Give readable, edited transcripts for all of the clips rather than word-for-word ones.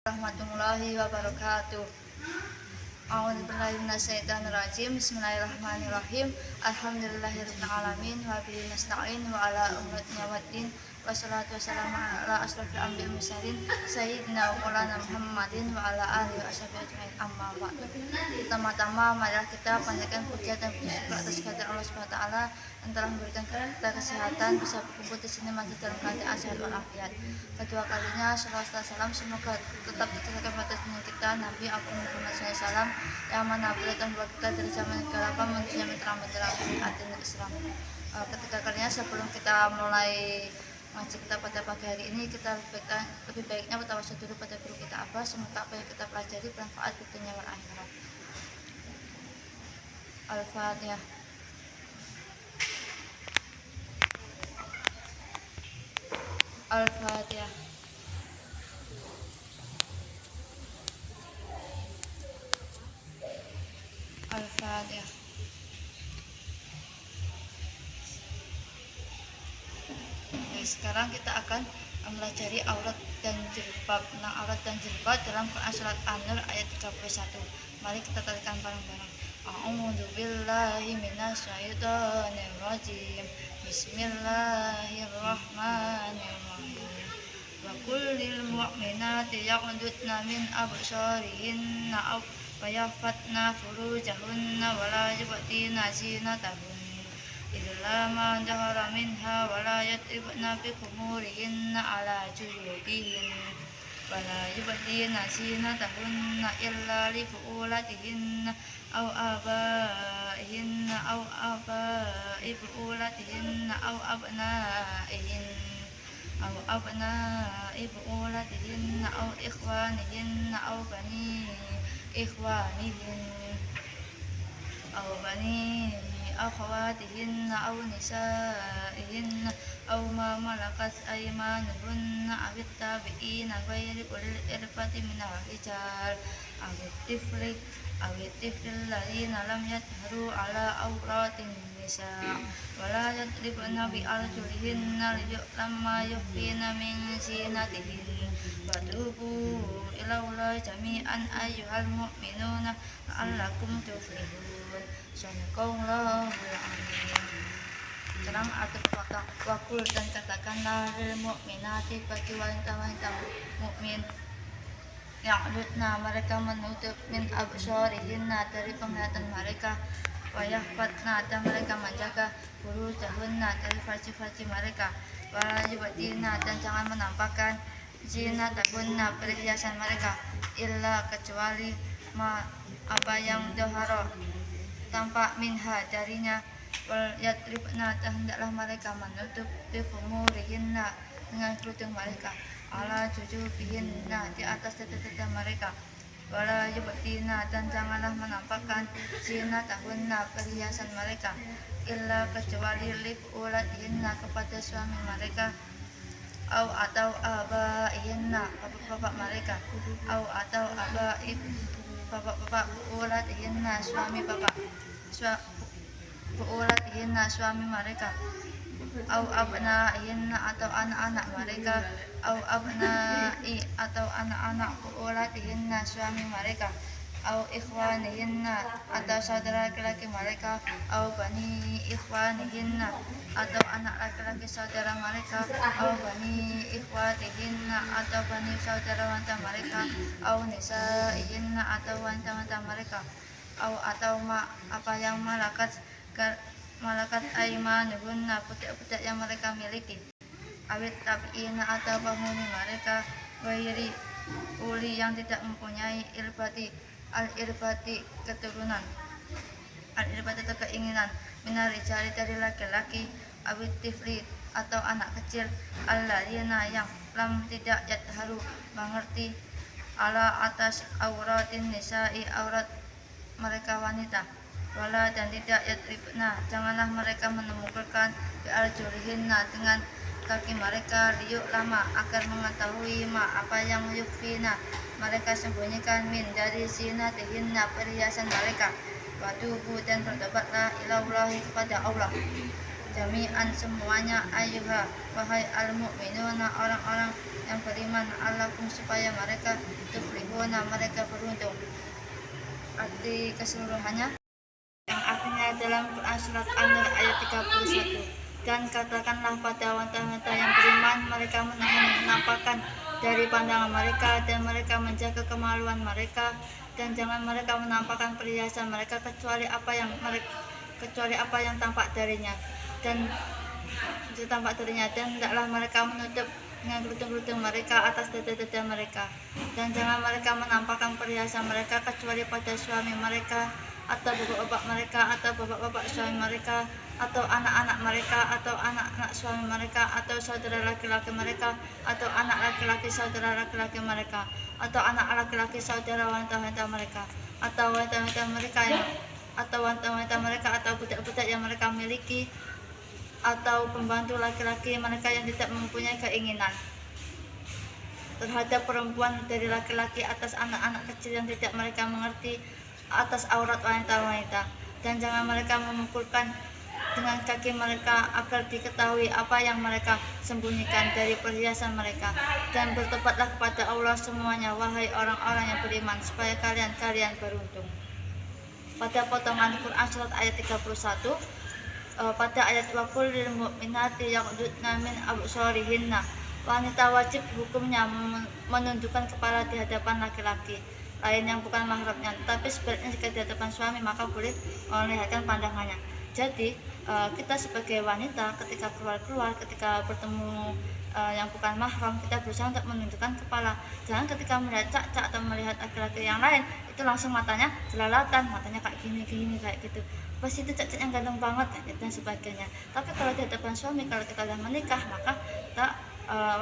warahmatullahi wabarakatuh. A'udzubillahi minasyaitonirrajim. Bismillahirrahmanirrahim. Alhamdulillahirabbil alamin wa bihi nasta'in wa ala umrati waddin. Wassalatu wassalamu ala asrofil anbiya'i wal mursalin sayyidina wa maulana Muhammadin wa ala alihi wa sahbihi ajmain. Amma ba'du. Pertama-tama marilah kita panjatkan puji dan puji syukur atas kehadirat Allah Subhanahu wa taala yang telah memberikan kita kesehatan bisa berkumpul di sini masih dalam keadaan sehat walafiat. Kedua kalinya salawat dan salam semoga tetap diteruskan pada kita Nabi Muhammad SAW yang mana beliau telah membawa kita dari zaman kegelapan menuju zaman terang benderang agama Islam. Ketiga kalinya sebelum kita mulai ngaji kita pada pagi hari ini, kita lebih baiknya bertawassul dulu pada guru kita apa, semoga apa yang kita pelajari bermanfaat di dunia wal akhirat. Al-Fatihah. Al-Fatihah. Al-Fatihah. Sekarang kita akan mempelajari aurat dan jilbab. Aurat dan jilbab dalam Quran surat An-Nur ayat 31. Mari kita tarikan bareng-bareng. A'udzu billahi minasyaitonir rajim. Bismillahirrahmanirrahim. Wa kullil mu'minati yaghdudna min absarihinna wa yahfatna furujahunna wa la yubdina zinatahunna illa ma dhahara minha wa la yadribna bi khumurihinna ala juyubihinna wa la yubdina zinatahunna illa li bu'ulatihinna aw abaihinna aw abai bu'ulatihinna aw abnai bu'ulatihinna aw ikhwanihinna aw bani ikhwanihinna aw bani akhwatihinna aw nisaihinna aw ma malakat aymanuhunna aw tabi'ina ghairi ulil irbati minal rijal aw tifli alladhina lam yadhharu ala awratin nisa wa la yadribna bi arjulihinna liyu'lamma yukhfina min zinatihinna wa tubu ila Allahi jami'an ayyuhal mu'minuna la'allakum tuflihun. Sadaqallahul azim. Sekarang arti kata wakul dan katakanlah lil mu'minati bagi wanita-wanita mukmin ya'dudna mereka menutup min absarihinna dari penglihatan mereka wa yahfatna dan mereka menjaga furujahunna dari farji-farji mereka wa la yubdina dan jangan menampakkan zinatahunna perhiasan mereka illa kecuali ma apa yang dhahara tampak minha darinya wal yadribna hendaklah mereka menutup bi khumurihinna dengan kerudung mereka ala jujubihinna di atas dada-dada mereka wala yubdina dan janganlah menampakkan zinatahunna perhiasan mereka illa kecuali li ulatihinna kepada suami mereka atau abaihinna bapak-bapak mereka atau abaib bapak-bapak ulatihinna suami bapak ulatihinna suami mereka abnaihinna atau anak-anak mereka abnai atau anak-anak ulatihinna suami mereka ikhwanihinna atau saudara laki-laki mereka bani ikhwanihinna atau anak laki-laki saudara mereka bani ikhwatihinna atau bani saudara wanita mereka nisaihinna atau wanita-wanita mereka atau apa yang malakat aymanuhunna budak-budak yang mereka miliki awit tabi'ina atau penghuni mereka ghairi uli yang tidak mempunyai al-irbati keturunan al-irbati atau keinginan minar rijali dari laki-laki awit tifli atau anak kecil alladzina yang lam tidak yadharu mengerti ala atas auratin nisa'i aurat mereka wanita wala dan tidak yadribna janganlah mereka menemukan bi arjulihinna dengan kaki mereka liuk lama agar mengetahui apa yang yukfina mereka sembunyikan min dari zinatihinna perhiasan mereka. Watubu dan bertobatlah ilallahi kepada Allah jami'an semuanya, ayyuha wahai al-mu'minuna orang-orang yang beriman, alakum supaya mereka tuflihuna mereka beruntung. Arti keseluruhannya yang artinya dalam Quran surat An-Nur ayat 31, dan katakanlah pada wanita-wanita yang beriman, mereka menahan penampakan dari pandangan mereka dan mereka menjaga kemaluan mereka, dan jangan mereka menampakkan perhiasan mereka kecuali apa yang tampak darinya dan hendaklah mereka menutup dengan kerudung-kerudung mereka atas dada-dada mereka, dan jangan mereka menampakkan perhiasan mereka kecuali pada suami mereka atau bapak-bapak mereka atau bapak-bapak suami mereka atau anak-anak mereka atau anak-anak suami mereka atau saudara laki-laki mereka atau anak laki-laki saudara laki-laki mereka atau anak laki-laki saudara wanita-wanita mereka atau wanita-wanita mereka atau budak-budak yang mereka miliki atau pembantu laki-laki mereka yang tidak mempunyai keinginan terhadap perempuan dari laki-laki atas anak-anak kecil yang tidak mereka mengerti atas aurat wanita-wanita, dan jangan mereka memukulkan dengan kaki mereka agar diketahui apa yang mereka sembunyikan dari perhiasan mereka, dan bertobatlah kepada Allah semuanya wahai orang-orang yang beriman supaya kalian beruntung. Pada potongan Quran surat ayat 31, pada ayat waqul lil mu'minati yaghdudna min absarihinna, wanita wajib hukumnya menundukkan kepala di hadapan laki-laki lain yang bukan mahramnya, tetapi sebaliknya jika di hadapan suami maka boleh melihatkan pandangannya. Jadi kita sebagai wanita ketika keluar ketika bertemu yang bukan mahram, kita berusaha untuk menundukkan kepala. Jangan ketika melihat cak-cak atau melihat laki-laki yang lain itu langsung matanya jelalatan, matanya kayak gini kayak gitu, pas itu cak-cak yang ganteng banget dan sebagainya. Tapi kalau di hadapan suami, kalau kita sudah menikah, maka kita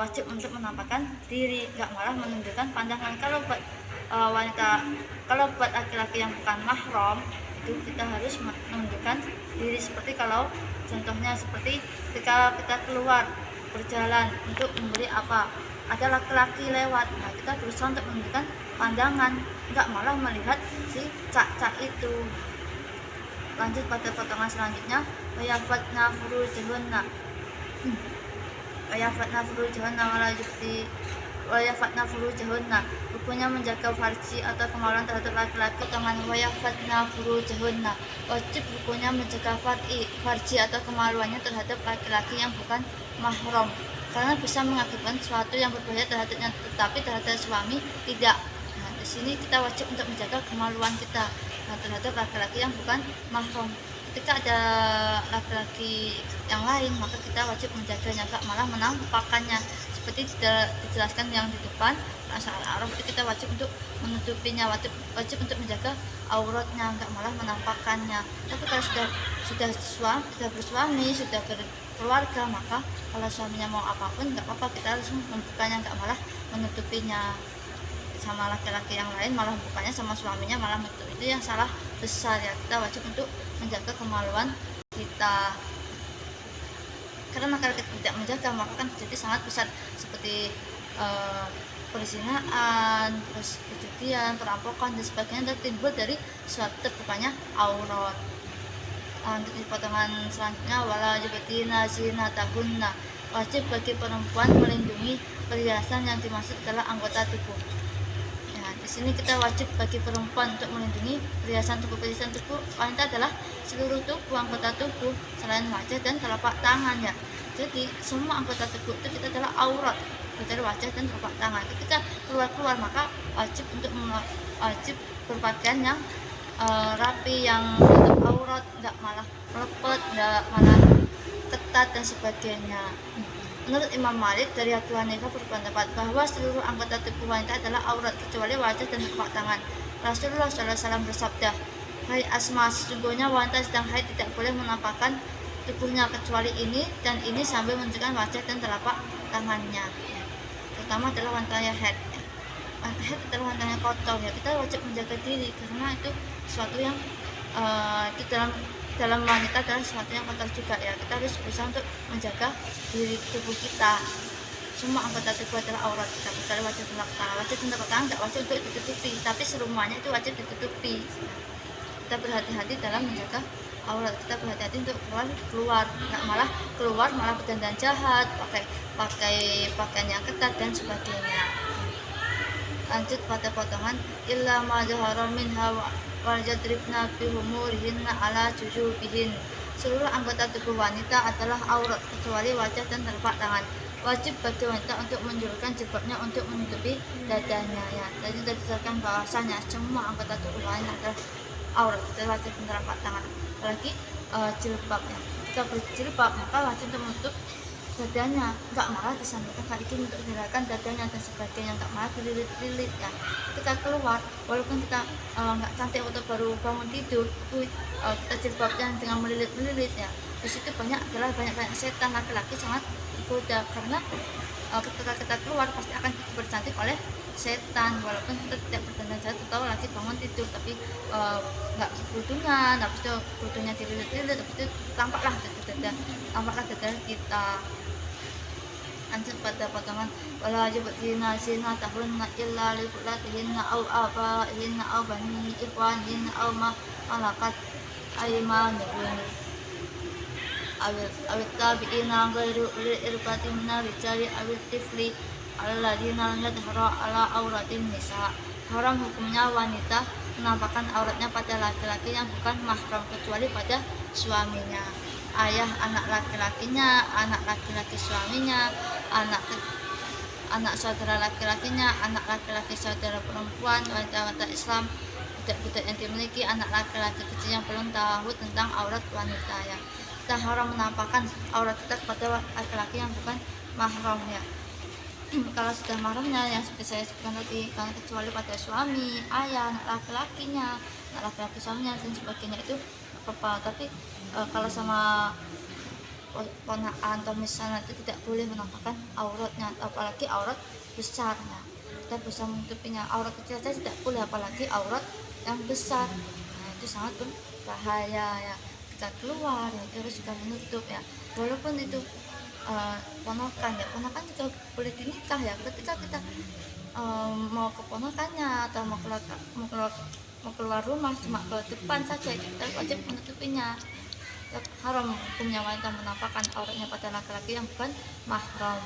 wajib untuk menampakkan diri, nggak malah menundukkan pandangan. Kalau buat buat laki-laki yang bukan mahram itu kita harus menundukkan diri, seperti kalau contohnya seperti ketika kita keluar berjalan untuk membeli apa, ada laki-laki lewat, nah kita berusaha untuk menundukkan pandangan, nggak malah melihat si cak-cak itu. Lanjut pada potongan selanjutnya, wayafatna furujahunna wayafatna furujahunna, hukumnya menjaga farji atau kemaluan terhadap laki-laki. Potongan wayafatna furujahunna, wajib hukumnya menjaga farji atau kemaluannya terhadap laki-laki yang bukan mahram, karena bisa mengakibatkan sesuatu yang berbahaya terhadapnya, tetapi terhadap suami tidak. Nah, di sini kita wajib untuk menjaga kemaluan kita terhadap laki-laki yang bukan mahram. Ketika ada laki-laki yang lain, maka kita wajib menjaganya, gak malah menampakkannya, seperti dijelaskan yang di depan soal Araf itu kita wajib untuk menutupinya, wajib untuk menjaga auratnya, gak malah menampakkannya. Tapi kalau sudah bersuami, sudah berkeluarga, maka kalau suaminya mau apapun gak apa-apa, kita harus membukanya, gak malah menutupinya. Sama laki-laki yang lain malah bukanya, sama suaminya malah menutup, itu yang salah besar ya. Kita wajib untuk menjaga kemaluan kita, karena kalau kita tidak menjaga maka kan terjadi sangat besar, seperti perzinaan, terus kejudian, perampokan dan sebagainya, dan timbul dari suatu terbukanya aurat. Untuk di potongan selanjutnya, wala yubdina zinatahunna, wajib bagi perempuan melindungi perhiasan yang dimaksud adalah anggota tubuh. Di sini kita wajib bagi perempuan untuk melindungi perhiasan tubuh. Perhiasan tubuh wanita adalah seluruh tubuh, anggota tubuh selain wajah dan telapak tangan ya. Jadi semua anggota tubuh itu kita adalah aurat, kecuali wajah dan telapak tangan. Ketika keluar maka wajib berpakaian yang rapi, yang menutup aurat, nggak malah melepet, nggak malah ketat dan sebagainya. Menurut Imam Malik dari Abu Hanifah berpendapat bahwa seluruh anggota tubuh wanita adalah aurat kecuali wajah dan telapak tangan. Rasulullah SAW bersabda, "Hai Asma, sesungguhnya wanita sedang haid tidak boleh menampakkan tubuhnya kecuali ini dan ini sambil menunjukkan wajah dan telapak tangannya." Terutama adalah wanita yang haid. Wanita haid adalah wanita yang kotor ya. Kita wajib menjaga diri karena itu sesuatu yang itu dalam wanita adalah sesuatu yang kotor juga ya. Kita harus berusaha untuk menjaga diri tubuh kita. Semua anggota tubuh adalah aurat kita, kecuali wajah dan telapak tangan. Wajah dan telapak tangan tidak wajib untuk ditutupi, tapi semuanya itu wajib ditutupi. Kita berhati-hati dalam menjaga aurat kita berhati-hati untuk keluar nggak malah berdandan jahat, pakai pakaian yang ketat dan sebagainya. Lanjut pada potongan illa ma zahara minha wal yadribna bi humurihinna ala jujubihin. Seluruh anggota tubuh wanita adalah aurat kecuali wajah dan telapak tangan. Wajib bagi wanita untuk menjulurkan jilbabnya untuk menutupi dadanya ya. Jadi berdasarkan bahwasanya semua anggota tubuh wanita adalah aurat kecuali wajah dan telapak tangan. Apalagi jilbabnya. Jika berjilbab maka wajib untuk menutup dadanya, nggak malah disampaikan kayak gini untuk menggerakkan dadanya dan sebagainya, nggak malah dililit-lilit ya. Ketika keluar walaupun kita nggak cantik atau baru bangun tidur, kita jilbabnya dengan melilit-lilit ya, di situ banyak setan laki-laki sangat digoda karena ketika kita keluar pasti akan bercantik oleh setan walaupun kita tidak berdandan jahat atau lagi bangun tidur, tapi nggak kerudungan, habis itu kerudungnya dililit-lilit, habis itu tampaklah dada kita. Lanjut pada potongan wala yubdina zinatahunna illa li bu'latihinna aw abaihinna aw bani ikhwanihinna aw ma malakat aymanuhum awit tabi'ina ghairu irbati minal rijali awit tifli alladzina lam yadhharu ala auratin nisa. Haram hukumnya wanita menampakkan auratnya pada laki-laki yang bukan mahram kecuali pada suaminya, ayah anak laki-lakinya, anak laki-laki suaminya, anak saudara laki-lakinya, anak laki-laki saudara perempuan, wanita-wanita Islam, budak-budak yang dimiliki anak laki-laki kecil yang belum tahu tentang aurat wanita ya. Kita haram menampakkan aurat kita kepada laki-laki yang bukan mahram ya. Kalau sudah mahramnya yang seperti saya sebutkan tadi, karena kecuali pada suami, ayah, anak laki-lakinya, anak laki-laki suaminya dan sebagainya itu apa-apa. Tapi kalau sama ponakan atau misalnya itu tidak boleh menampakkan auratnya, apalagi aurat besarnya. Kita bisa menutupinya. Aurat kecil saja tidak boleh, apalagi aurat yang besar. Nah, itu sangat berbahaya ya. Kita keluar ya, terus juga menutup ya. Walaupun itu ponakan juga boleh dinikah ya. Ketika kita mau ke ponakannya atau mau keluar rumah cuma ke depan saja, kita wajib menutupinya. Haram hukumnya wanita menampakkan auratnya pada laki-laki yang bukan mahram.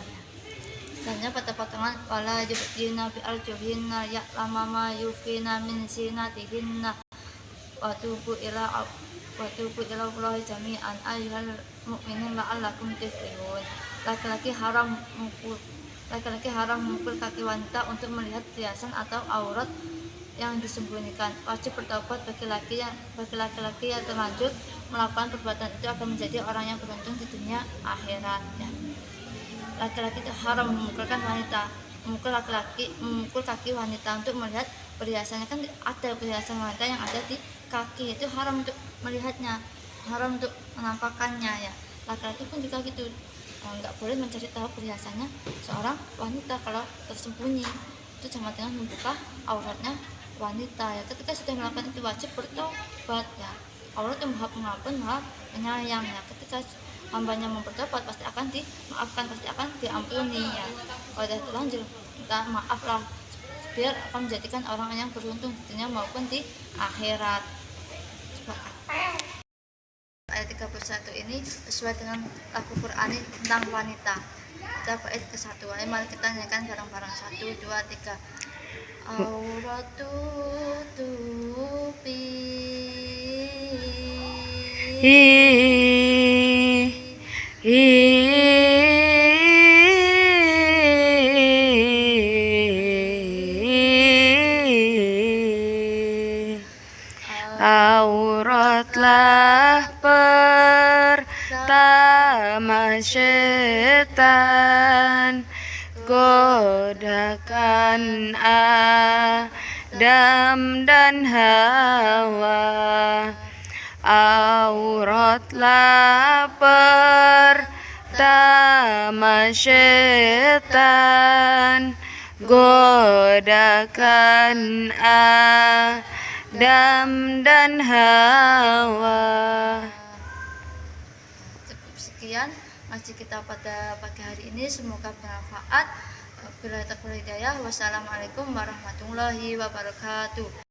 Selanjutnya pada potongan wala yubdina bi arjuhinna ya'lama ma yufina min zinatihinna wa tubu ila Allahi jami'an ayyuhal mu'minun la'allakum tuflihun. Laki-laki haram memukul kaki wanita untuk melihat perhiasan atau aurat yang disembunyikan. Wajib bertaubat bagi laki-laki yang terlanjur melakukan perbuatan itu akan menjadi orang yang beruntung di dunia akhirat ya. Laki-laki itu haram memukul kaki wanita untuk melihat perhiasannya. Kan ada perhiasan wanita yang ada di kaki, itu haram untuk melihatnya, haram untuk menampakkannya ya. Laki-laki pun juga gitu, nggak boleh mencari tahu perhiasannya seorang wanita kalau tersembunyi. Itu sama dengan membuka auratnya wanita ya. Ketika sudah melakukan itu wajib bertobat ya. Allah itu maha pengampun, maha penyayang ya. Ketika hambanya mempertobat pasti akan dimaafkan, pasti akan diampuni ya. Kalau sudah terlanjur minta maaf lah, biar akan menjadikan orang yang beruntung di dunia maupun di akhirat. Ayat 31 ini sesuai dengan lagu Qur'ani tentang wanita. Kita bait ke satu. Mari kita nyanyikan bareng-bareng. 1, 2, 3. Auratu tubi Auratlah pertama setan, godakan Adam dan Hawa. Auratlah pertama setan, godakan Adam dan Hawa. Cukup sekian ngaji kita pada pagi hari ini, semoga bermanfaat. Bila tak hidayah, wassalamualaikum warahmatullahi wabarakatuh.